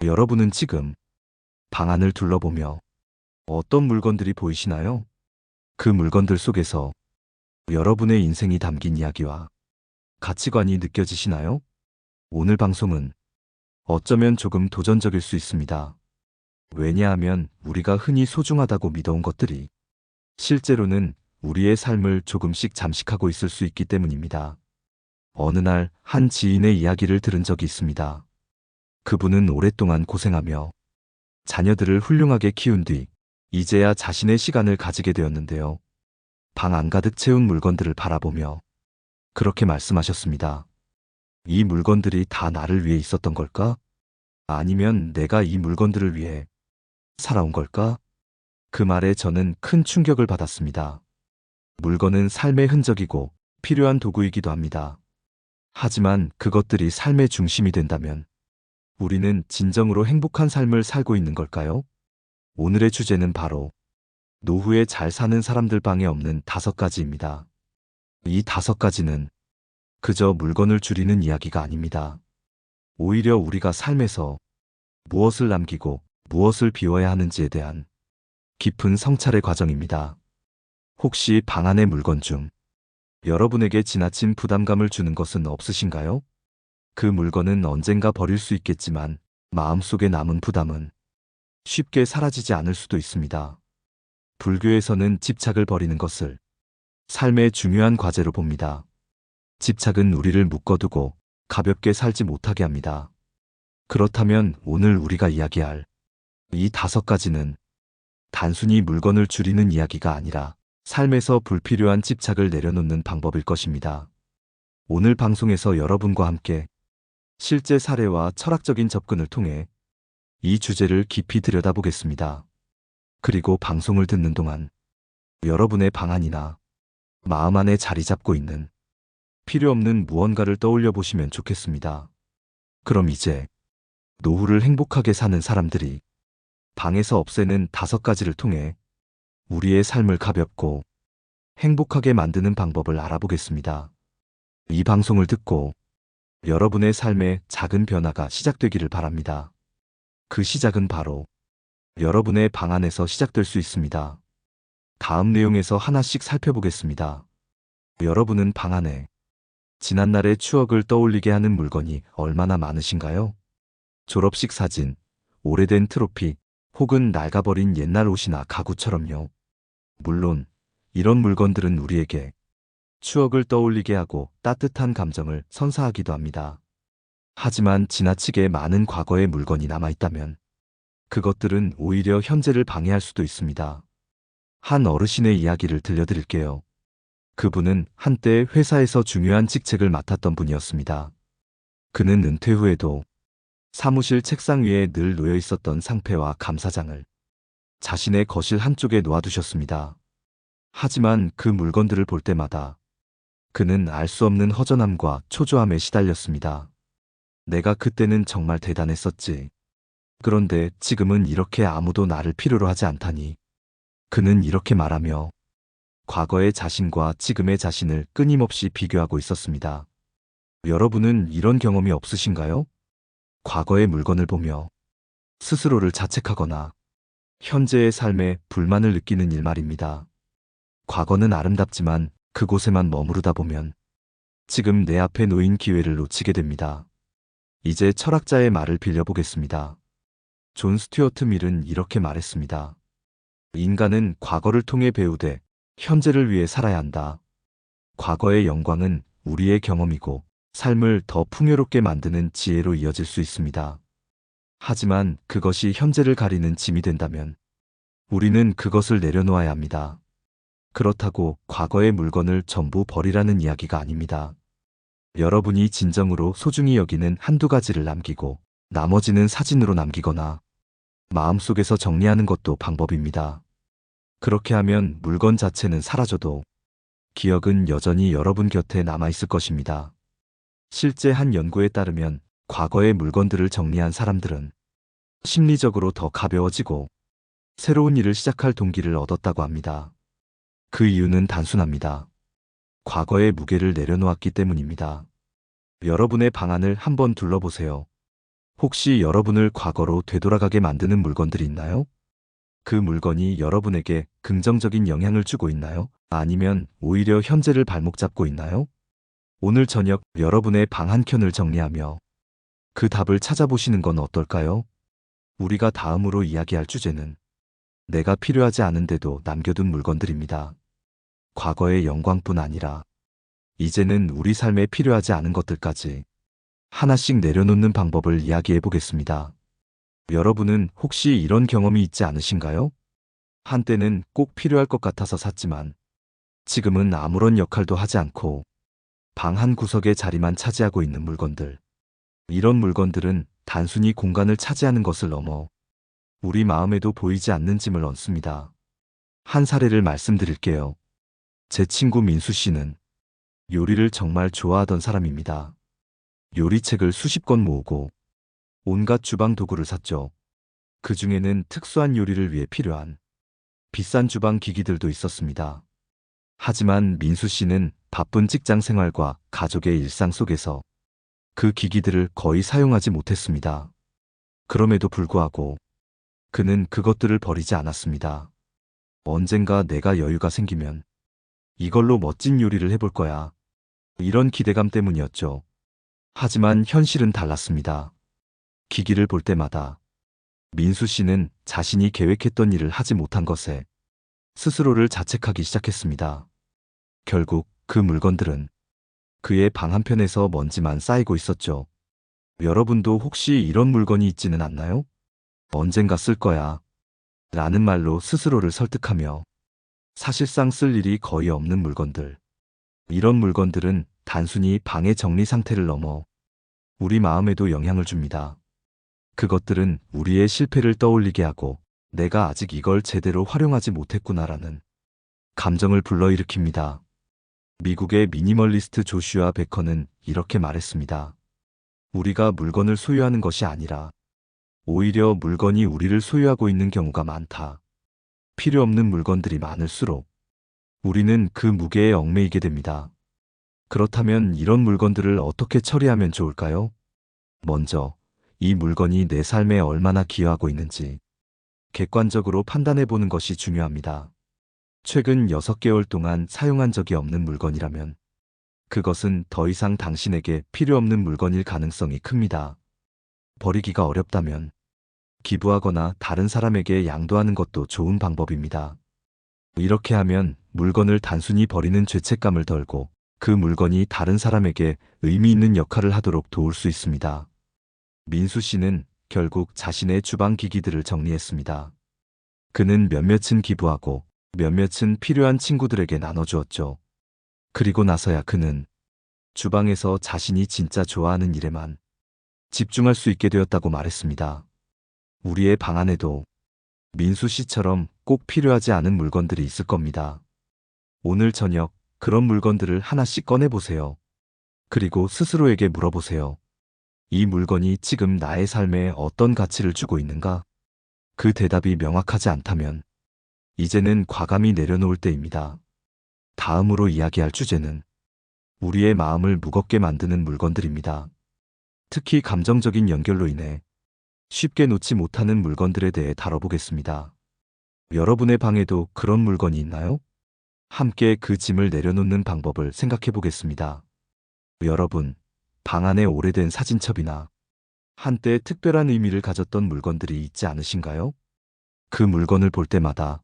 여러분은 지금 방 안을 둘러보며 어떤 물건들이 보이시나요? 그 물건들 속에서 여러분의 인생이 담긴 이야기와 가치관이 느껴지시나요? 오늘 방송은 어쩌면 조금 도전적일 수 있습니다. 왜냐하면 우리가 흔히 소중하다고 믿어온 것들이 실제로는 우리의 삶을 조금씩 잠식하고 있을 수 있기 때문입니다. 어느 날 한 지인의 이야기를 들은 적이 있습니다. 그분은 오랫동안 고생하며 자녀들을 훌륭하게 키운 뒤 이제야 자신의 시간을 가지게 되었는데요. 방 안가득 채운 물건들을 바라보며 그렇게 말씀하셨습니다. 이 물건들이 다 나를 위해 있었던 걸까? 아니면 내가 이 물건들을 위해 살아온 걸까? 그 말에 저는 큰 충격을 받았습니다. 물건은 삶의 흔적이고 필요한 도구이기도 합니다. 하지만 그것들이 삶의 중심이 된다면 우리는 진정으로 행복한 삶을 살고 있는 걸까요? 오늘의 주제는 바로 노후에 잘 사는 사람들 방에 없는 5가지입니다. 이 5가지는 그저 물건을 줄이는 이야기가 아닙니다. 오히려 우리가 삶에서 무엇을 남기고 무엇을 비워야 하는지에 대한 깊은 성찰의 과정입니다. 혹시 방 안의 물건 중 여러분에게 지나친 부담감을 주는 것은 없으신가요? 그 물건은 언젠가 버릴 수 있겠지만 마음속에 남은 부담은 쉽게 사라지지 않을 수도 있습니다. 불교에서는 집착을 버리는 것을 삶의 중요한 과제로 봅니다. 집착은 우리를 묶어두고 가볍게 살지 못하게 합니다. 그렇다면 오늘 우리가 이야기할 이 5가지는 단순히 물건을 줄이는 이야기가 아니라 삶에서 불필요한 집착을 내려놓는 방법일 것입니다. 오늘 방송에서 여러분과 함께 실제 사례와 철학적인 접근을 통해 이 주제를 깊이 들여다보겠습니다. 그리고 방송을 듣는 동안 여러분의 방 안이나 마음 안에 자리 잡고 있는 필요 없는 무언가를 떠올려 보시면 좋겠습니다. 그럼 이제 노후를 행복하게 사는 사람들이 방에서 없애는 5가지를 통해 우리의 삶을 가볍고 행복하게 만드는 방법을 알아보겠습니다. 이 방송을 듣고 여러분의 삶에 작은 변화가 시작되기를 바랍니다. 그 시작은 바로 여러분의 방 안에서 시작될 수 있습니다. 다음 내용에서 하나씩 살펴보겠습니다. 여러분은 방 안에 지난날의 추억을 떠올리게 하는 물건이 얼마나 많으신가요? 졸업식 사진, 오래된 트로피, 혹은 낡아버린 옛날 옷이나 가구처럼요. 물론 이런 물건들은 우리에게 추억을 떠올리게 하고 따뜻한 감정을 선사하기도 합니다. 하지만 지나치게 많은 과거의 물건이 남아있다면 그것들은 오히려 현재를 방해할 수도 있습니다. 한 어르신의 이야기를 들려드릴게요. 그분은 한때 회사에서 중요한 직책을 맡았던 분이었습니다. 그는 은퇴 후에도 사무실 책상 위에 늘 놓여 있었던 상패와 감사장을 자신의 거실 한쪽에 놓아두셨습니다. 하지만 그 물건들을 볼 때마다 그는 알 수 없는 허전함과 초조함에 시달렸습니다. 내가 그때는 정말 대단했었지. 그런데 지금은 이렇게 아무도 나를 필요로 하지 않다니. 그는 이렇게 말하며 과거의 자신과 지금의 자신을 끊임없이 비교하고 있었습니다. 여러분은 이런 경험이 없으신가요? 과거의 물건을 보며 스스로를 자책하거나 현재의 삶에 불만을 느끼는 일 말입니다. 과거는 아름답지만 그곳에만 머무르다 보면 지금 내 앞에 놓인 기회를 놓치게 됩니다. 이제 철학자의 말을 빌려보겠습니다. 존 스튜어트 밀은 이렇게 말했습니다. 인간은 과거를 통해 배우되 현재를 위해 살아야 한다. 과거의 영광은 우리의 경험이고 삶을 더 풍요롭게 만드는 지혜로 이어질 수 있습니다. 하지만 그것이 현재를 가리는 짐이 된다면 우리는 그것을 내려놓아야 합니다. 그렇다고 과거의 물건을 전부 버리라는 이야기가 아닙니다. 여러분이 진정으로 소중히 여기는 1~2가지를 남기고 나머지는 사진으로 남기거나 마음속에서 정리하는 것도 방법입니다. 그렇게 하면 물건 자체는 사라져도 기억은 여전히 여러분 곁에 남아있을 것입니다. 실제 한 연구에 따르면 과거의 물건들을 정리한 사람들은 심리적으로 더 가벼워지고 새로운 일을 시작할 동기를 얻었다고 합니다. 그 이유는 단순합니다. 과거의 무게를 내려놓았기 때문입니다. 여러분의 방 안을 한번 둘러보세요. 혹시 여러분을 과거로 되돌아가게 만드는 물건들이 있나요? 그 물건이 여러분에게 긍정적인 영향을 주고 있나요? 아니면 오히려 현재를 발목 잡고 있나요? 오늘 저녁 여러분의 방 한 켠을 정리하며 그 답을 찾아보시는 건 어떨까요? 우리가 다음으로 이야기할 주제는 내가 필요하지 않은데도 남겨둔 물건들입니다. 과거의 영광뿐 아니라 이제는 우리 삶에 필요하지 않은 것들까지 하나씩 내려놓는 방법을 이야기해 보겠습니다. 여러분은 혹시 이런 경험이 있지 않으신가요? 한때는 꼭 필요할 것 같아서 샀지만 지금은 아무런 역할도 하지 않고 방 한 구석에 자리만 차지하고 있는 물건들. 이런 물건들은 단순히 공간을 차지하는 것을 넘어 우리 마음에도 보이지 않는 짐을 얹습니다. 한 사례를 말씀드릴게요. 제 친구 민수 씨는 요리를 정말 좋아하던 사람입니다. 요리책을 수십 권 모으고 온갖 주방 도구를 샀죠. 그 중에는 특수한 요리를 위해 필요한 비싼 주방 기기들도 있었습니다. 하지만 민수 씨는 바쁜 직장 생활과 가족의 일상 속에서 그 기기들을 거의 사용하지 못했습니다. 그럼에도 불구하고 그는 그것들을 버리지 않았습니다. 언젠가 내가 여유가 생기면 이걸로 멋진 요리를 해볼 거야. 이런 기대감 때문이었죠. 하지만 현실은 달랐습니다. 기기를 볼 때마다 민수 씨는 자신이 계획했던 일을 하지 못한 것에 스스로를 자책하기 시작했습니다. 결국 그 물건들은 그의 방 한편에서 먼지만 쌓이고 있었죠. 여러분도 혹시 이런 물건이 있지는 않나요? 언젠가 쓸 거야. 라는 말로 스스로를 설득하며 사실상 쓸 일이 거의 없는 물건들. 이런 물건들은 단순히 방의 정리 상태를 넘어 우리 마음에도 영향을 줍니다. 그것들은 우리의 실패를 떠올리게 하고 내가 아직 이걸 제대로 활용하지 못했구나라는 감정을 불러일으킵니다. 미국의 미니멀리스트 조슈아 베커는 이렇게 말했습니다. 우리가 물건을 소유하는 것이 아니라 오히려 물건이 우리를 소유하고 있는 경우가 많다. 필요 없는 물건들이 많을수록 우리는 그 무게에 얽매이게 됩니다. 그렇다면 이런 물건들을 어떻게 처리하면 좋을까요? 먼저 이 물건이 내 삶에 얼마나 기여하고 있는지 객관적으로 판단해 보는 것이 중요합니다. 최근 6개월 동안 사용한 적이 없는 물건이라면 그것은 더 이상 당신에게 필요 없는 물건일 가능성이 큽니다. 버리기가 어렵다면 기부하거나 다른 사람에게 양도하는 것도 좋은 방법입니다. 이렇게 하면 물건을 단순히 버리는 죄책감을 덜고 그 물건이 다른 사람에게 의미 있는 역할을 하도록 도울 수 있습니다. 민수 씨는 결국 자신의 주방 기기들을 정리했습니다. 그는 몇몇은 기부하고 몇몇은 필요한 친구들에게 나눠주었죠. 그리고 나서야 그는 주방에서 자신이 진짜 좋아하는 일에만 집중할 수 있게 되었다고 말했습니다. 우리의 방 안에도 민수 씨처럼 꼭 필요하지 않은 물건들이 있을 겁니다. 오늘 저녁 그런 물건들을 하나씩 꺼내보세요. 그리고 스스로에게 물어보세요. 이 물건이 지금 나의 삶에 어떤 가치를 주고 있는가? 그 대답이 명확하지 않다면 이제는 과감히 내려놓을 때입니다. 다음으로 이야기할 주제는 우리의 마음을 무겁게 만드는 물건들입니다. 특히 감정적인 연결로 인해 쉽게 놓지 못하는 물건들에 대해 다뤄보겠습니다. 여러분의 방에도 그런 물건이 있나요? 함께 그 짐을 내려놓는 방법을 생각해 보겠습니다. 여러분, 방 안에 오래된 사진첩이나 한때 특별한 의미를 가졌던 물건들이 있지 않으신가요? 그 물건을 볼 때마다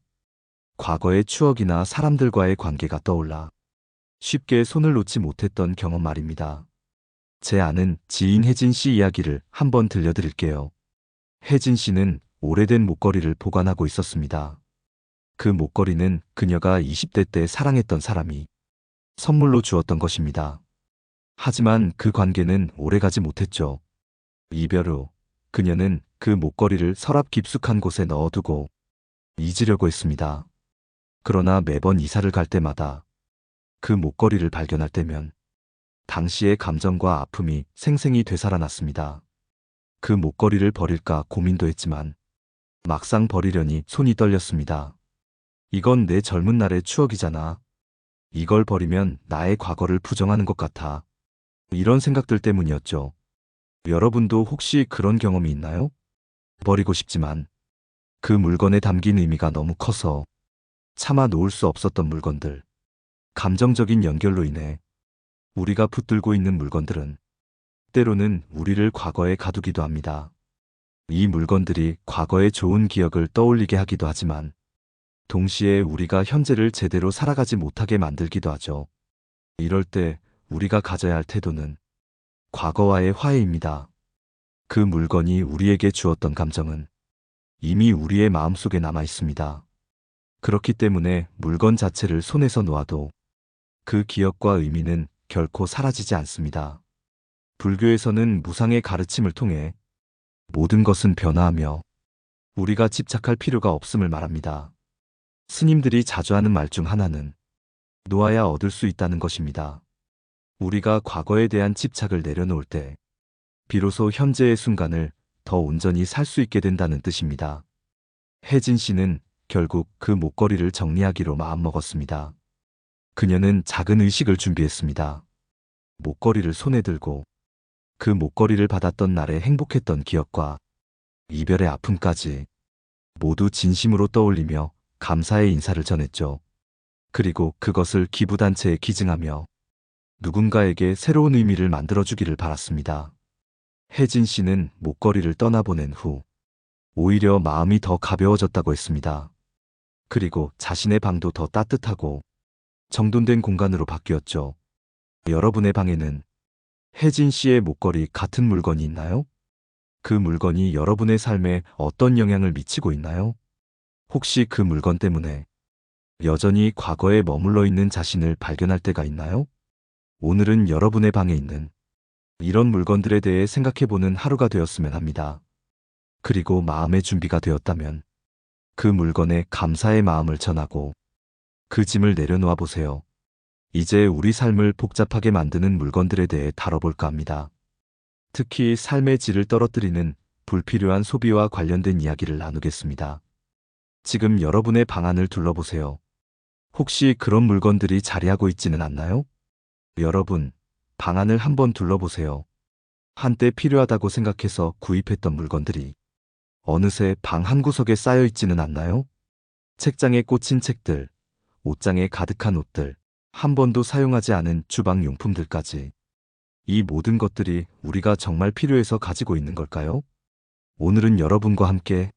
과거의 추억이나 사람들과의 관계가 떠올라 쉽게 손을 놓지 못했던 경험 말입니다. 제 아는 지인 혜진 씨 이야기를 한번 들려드릴게요. 혜진 씨는 오래된 목걸이를 보관하고 있었습니다. 그 목걸이는 그녀가 20대 때 사랑했던 사람이 선물로 주었던 것입니다. 하지만 그 관계는 오래가지 못했죠. 이별 후 그녀는 그 목걸이를 서랍 깊숙한 곳에 넣어두고 잊으려고 했습니다. 그러나 매번 이사를 갈 때마다 그 목걸이를 발견할 때면 당시의 감정과 아픔이 생생히 되살아났습니다. 그 목걸이를 버릴까 고민도 했지만 막상 버리려니 손이 떨렸습니다. 이건 내 젊은 날의 추억이잖아. 이걸 버리면 나의 과거를 부정하는 것 같아. 이런 생각들 때문이었죠. 여러분도 혹시 그런 경험이 있나요? 버리고 싶지만 그 물건에 담긴 의미가 너무 커서 차마 놓을 수 없었던 물건들. 감정적인 연결로 인해 우리가 붙들고 있는 물건들은 때로는 우리를 과거에 가두기도 합니다. 이 물건들이 과거의 좋은 기억을 떠올리게 하기도 하지만 동시에 우리가 현재를 제대로 살아가지 못하게 만들기도 하죠. 이럴 때 우리가 가져야 할 태도는 과거와의 화해입니다. 그 물건이 우리에게 주었던 감정은 이미 우리의 마음속에 남아 있습니다. 그렇기 때문에 물건 자체를 손에서 놓아도 그 기억과 의미는 결코 사라지지 않습니다. 불교에서는 무상의 가르침을 통해 모든 것은 변화하며 우리가 집착할 필요가 없음을 말합니다. 스님들이 자주 하는 말 중 하나는 놓아야 얻을 수 있다는 것입니다. 우리가 과거에 대한 집착을 내려놓을 때 비로소 현재의 순간을 더 온전히 살 수 있게 된다는 뜻입니다. 혜진 씨는 결국 그 목걸이를 정리하기로 마음먹었습니다. 그녀는 작은 의식을 준비했습니다. 목걸이를 손에 들고 그 목걸이를 받았던 날의 행복했던 기억과 이별의 아픔까지 모두 진심으로 떠올리며 감사의 인사를 전했죠. 그리고 그것을 기부단체에 기증하며 누군가에게 새로운 의미를 만들어주기를 바랐습니다. 혜진 씨는 목걸이를 떠나보낸 후 오히려 마음이 더 가벼워졌다고 했습니다. 그리고 자신의 방도 더 따뜻하고 정돈된 공간으로 바뀌었죠. 여러분의 방에는 혜진 씨의 목걸이 같은 물건이 있나요? 그 물건이 여러분의 삶에 어떤 영향을 미치고 있나요? 혹시 그 물건 때문에 여전히 과거에 머물러 있는 자신을 발견할 때가 있나요? 오늘은 여러분의 방에 있는 이런 물건들에 대해 생각해보는 하루가 되었으면 합니다. 그리고 마음의 준비가 되었다면 그 물건에 감사의 마음을 전하고 그 짐을 내려놓아 보세요. 이제 우리 삶을 복잡하게 만드는 물건들에 대해 다뤄볼까 합니다. 특히 삶의 질을 떨어뜨리는 불필요한 소비와 관련된 이야기를 나누겠습니다. 지금 여러분의 방 안을 둘러보세요. 혹시 그런 물건들이 자리하고 있지는 않나요? 여러분, 방 안을 한번 둘러보세요. 한때 필요하다고 생각해서 구입했던 물건들이 어느새 방 한구석에 쌓여 있지는 않나요? 책장에 꽂힌 책들, 옷장에 가득한 옷들, 한 번도 사용하지 않은 주방 용품들까지. 이 모든 것들이 우리가 정말 필요해서 가지고 있는 걸까요? 오늘은 여러분과 함께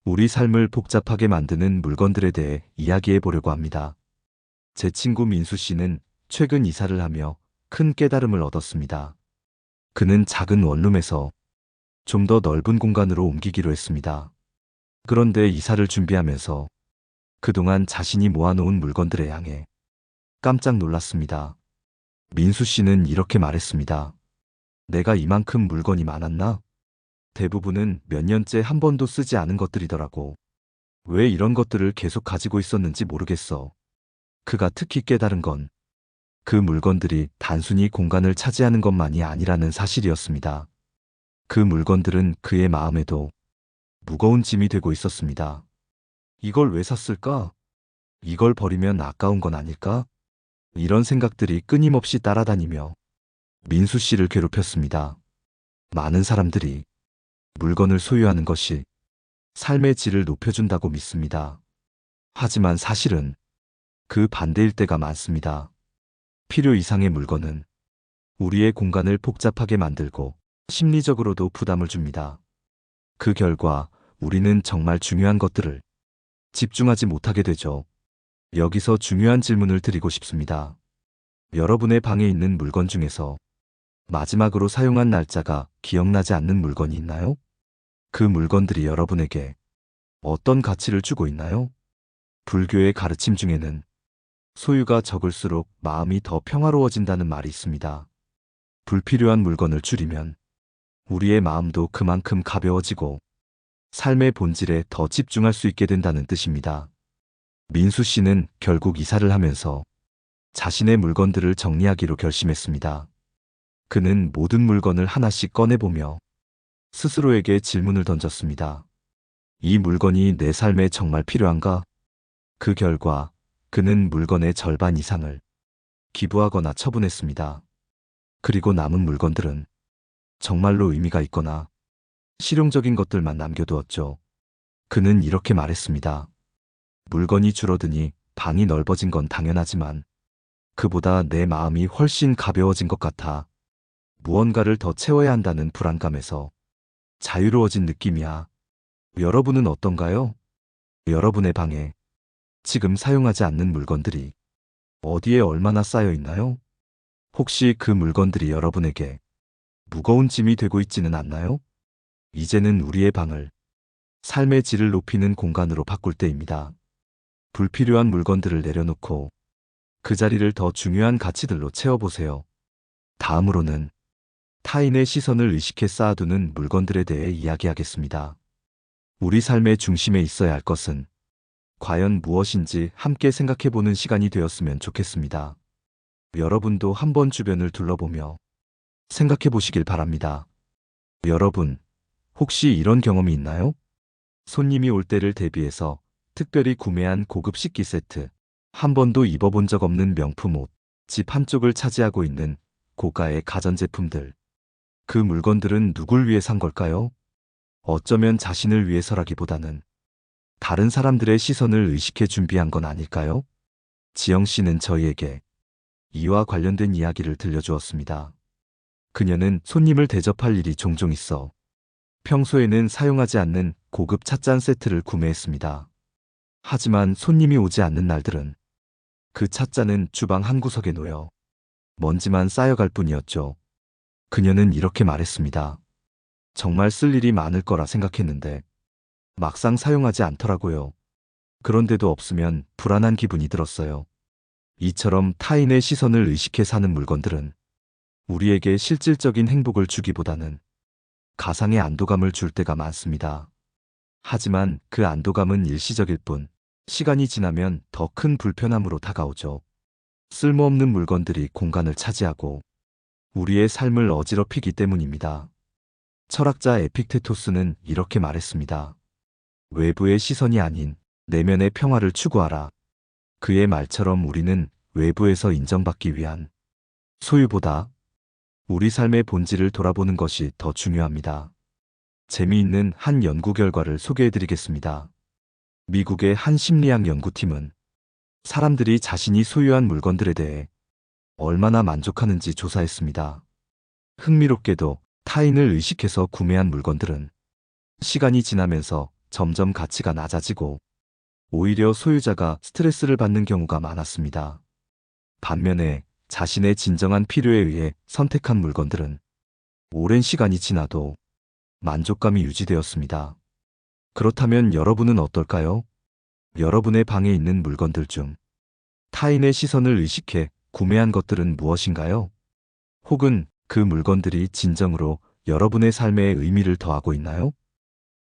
우리 삶을 복잡하게 만드는 물건들에 대해 이야기해 보려고 합니다. 제 친구 민수 씨는 최근 이사를 하며 큰 깨달음을 얻었습니다. 그는 작은 원룸에서 좀 더 넓은 공간으로 옮기기로 했습니다. 그런데 이사를 준비하면서 그동안 자신이 모아놓은 물건들에 향해 깜짝 놀랐습니다. 민수 씨는 이렇게 말했습니다. 내가 이만큼 물건이 많았나? 대부분은 몇 년째 한 번도 쓰지 않은 것들이더라고. 왜 이런 것들을 계속 가지고 있었는지 모르겠어. 그가 특히 깨달은 건 그 물건들이 단순히 공간을 차지하는 것만이 아니라는 사실이었습니다. 그 물건들은 그의 마음에도 무거운 짐이 되고 있었습니다. 이걸 왜 샀을까? 이걸 버리면 아까운 건 아닐까? 이런 생각들이 끊임없이 따라다니며 민수 씨를 괴롭혔습니다. 많은 사람들이 물건을 소유하는 것이 삶의 질을 높여준다고 믿습니다. 하지만 사실은 그 반대일 때가 많습니다. 필요 이상의 물건은 우리의 공간을 복잡하게 만들고 심리적으로도 부담을 줍니다. 그 결과 우리는 정말 중요한 것들을 집중하지 못하게 되죠. 여기서 중요한 질문을 드리고 싶습니다. 여러분의 방에 있는 물건 중에서 마지막으로 사용한 날짜가 기억나지 않는 물건이 있나요? 그 물건들이 여러분에게 어떤 가치를 주고 있나요? 불교의 가르침 중에는 소유가 적을수록 마음이 더 평화로워진다는 말이 있습니다. 불필요한 물건을 줄이면 우리의 마음도 그만큼 가벼워지고 삶의 본질에 더 집중할 수 있게 된다는 뜻입니다. 민수 씨는 결국 이사를 하면서 자신의 물건들을 정리하기로 결심했습니다. 그는 모든 물건을 하나씩 꺼내보며 스스로에게 질문을 던졌습니다. 이 물건이 내 삶에 정말 필요한가? 그 결과 그는 물건의 절반 이상을 기부하거나 처분했습니다. 그리고 남은 물건들은 정말로 의미가 있거나 실용적인 것들만 남겨두었죠. 그는 이렇게 말했습니다. 물건이 줄어드니 방이 넓어진 건 당연하지만 그보다 내 마음이 훨씬 가벼워진 것 같아. 무언가를 더 채워야 한다는 불안감에서 자유로워진 느낌이야. 여러분은 어떤가요? 여러분의 방에 지금 사용하지 않는 물건들이 어디에 얼마나 쌓여 있나요? 혹시 그 물건들이 여러분에게 무거운 짐이 되고 있지는 않나요? 이제는 우리의 방을 삶의 질을 높이는 공간으로 바꿀 때입니다. 불필요한 물건들을 내려놓고 그 자리를 더 중요한 가치들로 채워보세요. 다음으로는 타인의 시선을 의식해 쌓아두는 물건들에 대해 이야기하겠습니다. 우리 삶의 중심에 있어야 할 것은 과연 무엇인지 함께 생각해보는 시간이 되었으면 좋겠습니다. 여러분도 한번 주변을 둘러보며 생각해보시길 바랍니다. 여러분, 혹시 이런 경험이 있나요? 손님이 올 때를 대비해서 특별히 구매한 고급 식기 세트, 한 번도 입어본 적 없는 명품 옷, 집 한쪽을 차지하고 있는 고가의 가전제품들. 그 물건들은 누굴 위해 산 걸까요? 어쩌면 자신을 위해서라기보다는 다른 사람들의 시선을 의식해 준비한 건 아닐까요? 지영 씨는 저희에게 이와 관련된 이야기를 들려주었습니다. 그녀는 손님을 대접할 일이 종종 있어 평소에는 사용하지 않는 고급 찻잔 세트를 구매했습니다. 하지만 손님이 오지 않는 날들은 그 찻잔은 주방 한 구석에 놓여 먼지만 쌓여갈 뿐이었죠. 그녀는 이렇게 말했습니다. 정말 쓸 일이 많을 거라 생각했는데 막상 사용하지 않더라고요. 그런데도 없으면 불안한 기분이 들었어요. 이처럼 타인의 시선을 의식해 사는 물건들은 우리에게 실질적인 행복을 주기보다는 가상의 안도감을 줄 때가 많습니다. 하지만 그 안도감은 일시적일 뿐 시간이 지나면 더 큰 불편함으로 다가오죠. 쓸모없는 물건들이 공간을 차지하고 우리의 삶을 어지럽히기 때문입니다. 철학자 에픽테토스는 이렇게 말했습니다. 외부의 시선이 아닌 내면의 평화를 추구하라. 그의 말처럼 우리는 외부에서 인정받기 위한 소유보다 우리 삶의 본질을 돌아보는 것이 더 중요합니다. 재미있는 한 연구 결과를 소개해드리겠습니다. 미국의 한 심리학 연구팀은 사람들이 자신이 소유한 물건들에 대해 얼마나 만족하는지 조사했습니다. 흥미롭게도 타인을 의식해서 구매한 물건들은 시간이 지나면서 점점 가치가 낮아지고 오히려 소유자가 스트레스를 받는 경우가 많았습니다. 반면에 자신의 진정한 필요에 의해 선택한 물건들은 오랜 시간이 지나도 만족감이 유지되었습니다. 그렇다면 여러분은 어떨까요? 여러분의 방에 있는 물건들 중 타인의 시선을 의식해 구매한 것들은 무엇인가요? 혹은 그 물건들이 진정으로 여러분의 삶에 의미를 더하고 있나요?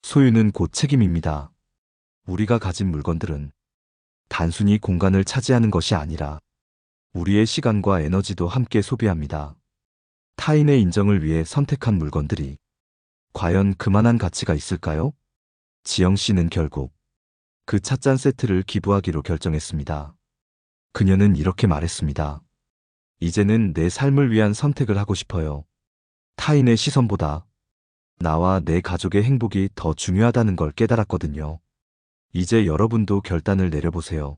소유는 곧 책임입니다. 우리가 가진 물건들은 단순히 공간을 차지하는 것이 아니라 우리의 시간과 에너지도 함께 소비합니다. 타인의 인정을 위해 선택한 물건들이 과연 그만한 가치가 있을까요? 지영 씨는 결국 그 찻잔 세트를 기부하기로 결정했습니다. 그녀는 이렇게 말했습니다. 이제는 내 삶을 위한 선택을 하고 싶어요. 타인의 시선보다 나와 내 가족의 행복이 더 중요하다는 걸 깨달았거든요. 이제 여러분도 결단을 내려보세요.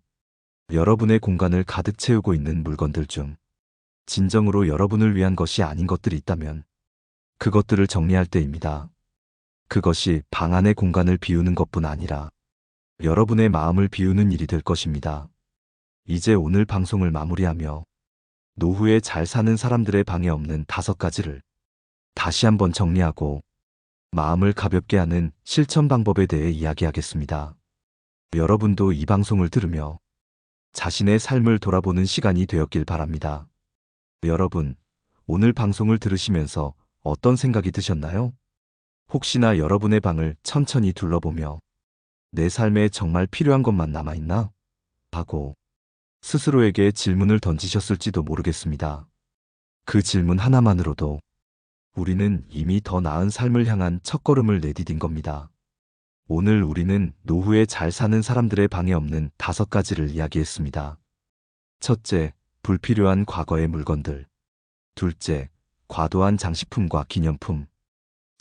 여러분의 공간을 가득 채우고 있는 물건들 중 진정으로 여러분을 위한 것이 아닌 것들이 있다면 그것들을 정리할 때입니다. 그것이 방 안의 공간을 비우는 것뿐 아니라 여러분의 마음을 비우는 일이 될 것입니다. 이제 오늘 방송을 마무리하며 노후에 잘 사는 사람들의 방에 없는 5가지를 다시 한번 정리하고 마음을 가볍게 하는 실천 방법에 대해 이야기하겠습니다. 여러분도 이 방송을 들으며 자신의 삶을 돌아보는 시간이 되었길 바랍니다. 여러분, 오늘 방송을 들으시면서 어떤 생각이 드셨나요? 혹시나 여러분의 방을 천천히 둘러보며 내 삶에 정말 필요한 것만 남아있나? 하고 스스로에게 질문을 던지셨을지도 모르겠습니다. 그 질문 하나만으로도 우리는 이미 더 나은 삶을 향한 첫걸음을 내디딘 겁니다. 오늘 우리는 노후에 잘 사는 사람들의 방에 없는 5가지를 이야기했습니다. 첫째, 불필요한 과거의 물건들. 둘째, 과도한 장식품과 기념품.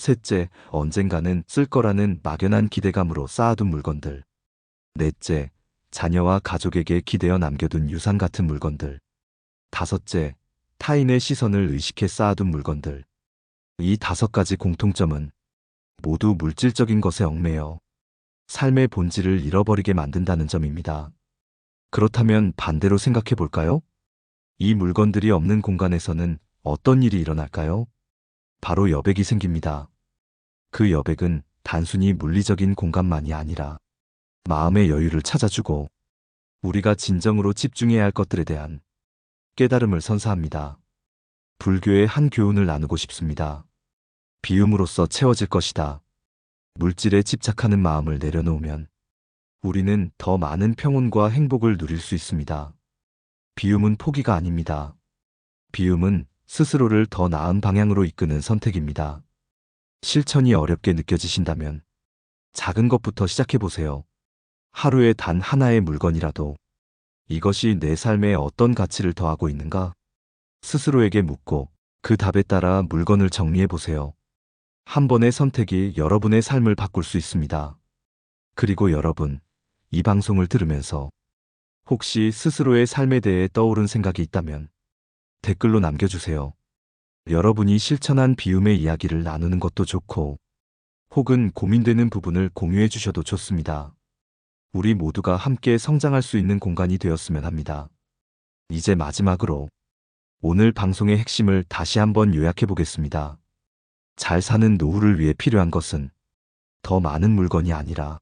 셋째, 언젠가는 쓸 거라는 막연한 기대감으로 쌓아둔 물건들. 넷째, 자녀와 가족에게 기대어 남겨둔 유산 같은 물건들. 다섯째, 타인의 시선을 의식해 쌓아둔 물건들. 이 5가지 공통점은 모두 물질적인 것에 얽매여 삶의 본질을 잃어버리게 만든다는 점입니다. 그렇다면 반대로 생각해 볼까요? 이 물건들이 없는 공간에서는 어떤 일이 일어날까요? 바로 여백이 생깁니다. 그 여백은 단순히 물리적인 공간만이 아니라 마음의 여유를 찾아주고 우리가 진정으로 집중해야 할 것들에 대한 깨달음을 선사합니다. 불교의 한 교훈을 나누고 싶습니다. 비움으로써 채워질 것이다. 물질에 집착하는 마음을 내려놓으면 우리는 더 많은 평온과 행복을 누릴 수 있습니다. 비움은 포기가 아닙니다. 비움은 스스로를 더 나은 방향으로 이끄는 선택입니다. 실천이 어렵게 느껴지신다면 작은 것부터 시작해 보세요. 하루에 단 하나의 물건이라도 이것이 내 삶에 어떤 가치를 더하고 있는가? 스스로에게 묻고 그 답에 따라 물건을 정리해 보세요. 한 번의 선택이 여러분의 삶을 바꿀 수 있습니다. 그리고 여러분, 이 방송을 들으면서 혹시 스스로의 삶에 대해 떠오른 생각이 있다면 댓글로 남겨주세요. 여러분이 실천한 비움의 이야기를 나누는 것도 좋고 혹은 고민되는 부분을 공유해 주셔도 좋습니다. 우리 모두가 함께 성장할 수 있는 공간이 되었으면 합니다. 이제 마지막으로 오늘 방송의 핵심을 다시 한번 요약해 보겠습니다. 잘 사는 노후를 위해 필요한 것은 더 많은 물건이 아니라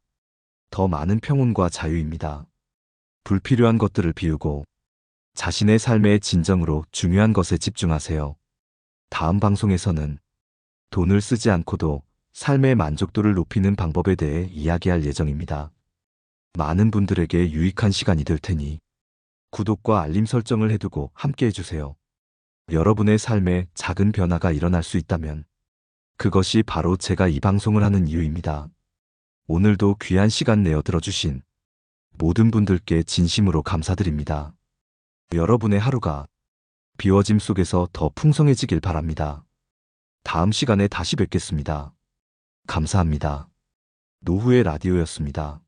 더 많은 평온과 자유입니다. 불필요한 것들을 비우고 자신의 삶의 진정으로 중요한 것에 집중하세요. 다음 방송에서는 돈을 쓰지 않고도 삶의 만족도를 높이는 방법에 대해 이야기할 예정입니다. 많은 분들에게 유익한 시간이 될 테니 구독과 알림 설정을 해두고 함께 해주세요. 여러분의 삶에 작은 변화가 일어날 수 있다면 그것이 바로 제가 이 방송을 하는 이유입니다. 오늘도 귀한 시간 내어 들어주신 모든 분들께 진심으로 감사드립니다. 여러분의 하루가 비워짐 속에서 더 풍성해지길 바랍니다. 다음 시간에 다시 뵙겠습니다. 감사합니다. 노후의 라디오였습니다.